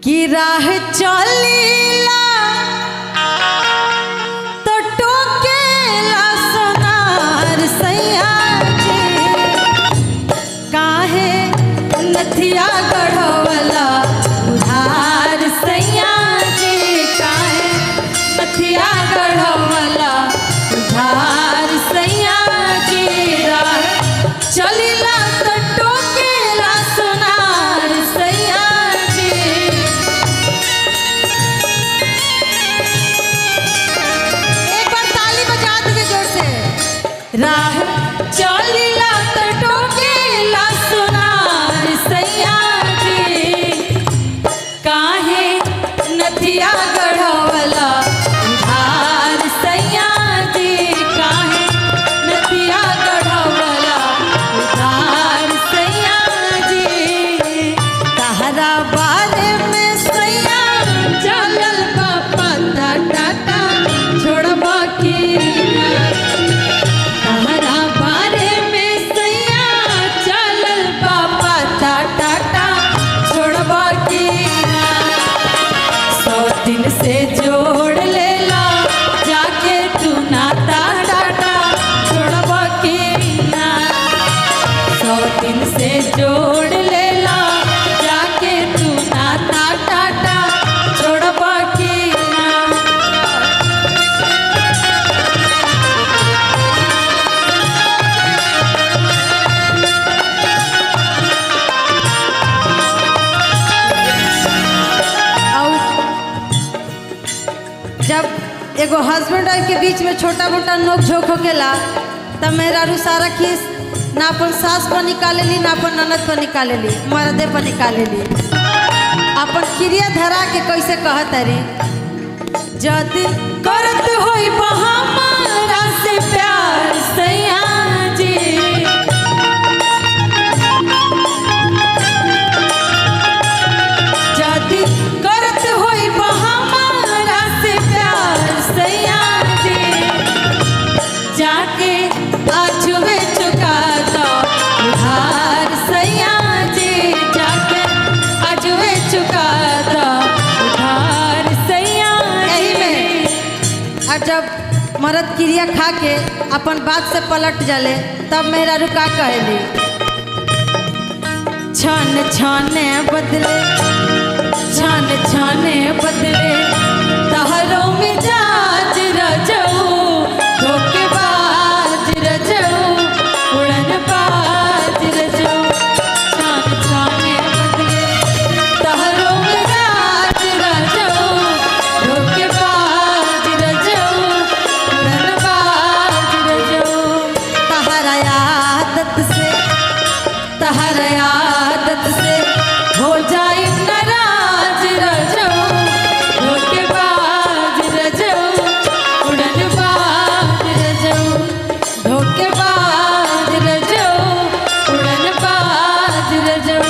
कि राह चलीला तो टोकेला सोनार सैया जी काहे नथिया गढ़वला उधार सैया जी काहे नथिया गढ़वला उधार सैया जी राह चलीला तो टोकेला सोनार सैया जी। एक बार ताली बजा दीजिए जोर से। राह चलीला तो टोकेला सोनार सैया जी काहे नथिया गढ़वला उधार सैया जी काहे नथिया गढ़वला उधार सैया जी। तहरा बारे में सैया चलल बा पता टाटा छोड़बा की तहरा बारे में सैया चलल बा पता टाटा छोड़बा की 100 दिन से जोड़ लेला जाके तू नाता डाटा छोड़बा की ना 100 दिन से जोड़ लेला जाके तू नाता डाटा छोड़बा की ना। जब एगो हस्बैंड वाइफ के बीच में छोटा मोटा नोक झोंक होकेला तब मेहरारू सारा खीस ना अपन सास पर निकालेली ना अपन ननद पर निकालेली मर्दे पर निकालेली अपन क्रिया धरा के कैसे कहत रे जद करत होई हमारा से प्यार सैया जी जद करत होई हमारा से प्यार सैया जी जाके आजुए चुका दो उधार सैया जी जाके आजुए चुका दो उधार सैया जी। और जब मर्द क्रिया खा के अपन बात से पलट जाले तब मेरा रुका कहली छन छने बदले छन छने बदले तहरो मिजाज रजऊ धोखेबाज रजऊ उड़न बाज रजऊ छन छने बदले तहरो मिजाज रजऊ धोखेबाज रजऊ उड़न बाज रजऊ तहरा आदत से हो जाए नाराज रजऊ धोखेबाज रजऊ उड़न बाज रजऊ धोखेबाज रजऊ उड़न बाज रजऊ।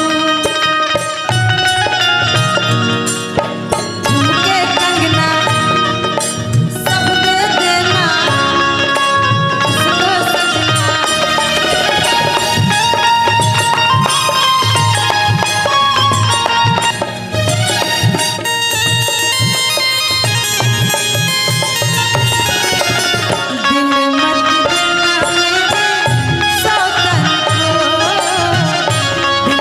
झुमके कंगना सब दे देना उसको सजना दिल मत देना मेरे सौतन को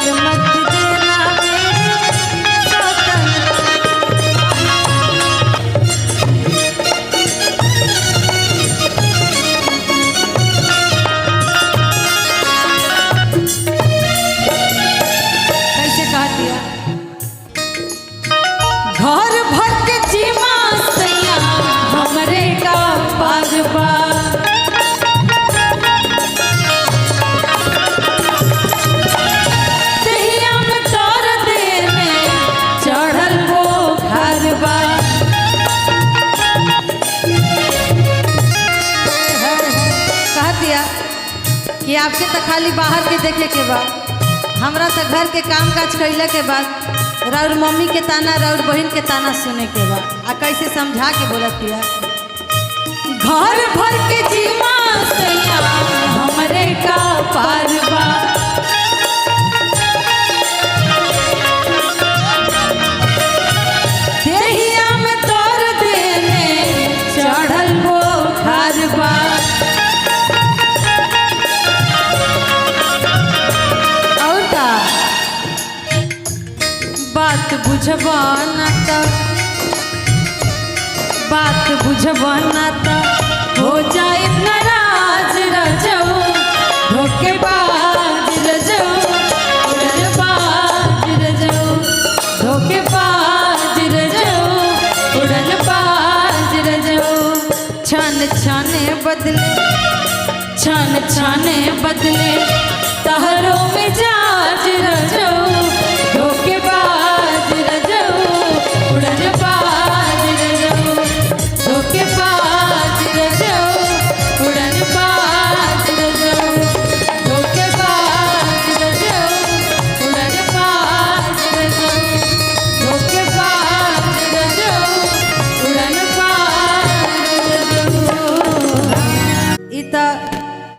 दिल मत देना मेरे सौतन कैसे कह दिया घर भर के जीमा सैया हमरे का पागबा दहिया में तोर दे में चढ़ल वो घरबा कह दिया कि आपके तो खाली बाहर के देखे के बा हमरा तो घर के काम काज कैले के बाद राउर मम्मी के ताना राउर बहन के ताना सुने के बा आ कैसे समझा के बोलत दिया घर भर के जीमा सैया हमरे का पारबा बात बुझबाना त बात बुझबाना त हो जाए नाराज रजऊ धोखेबाज रजऊ उड़नबाज रजऊ धोखेबाज रजऊ उड़नबाज रजऊ छन छने बदले छन छने बदले तहरों में जा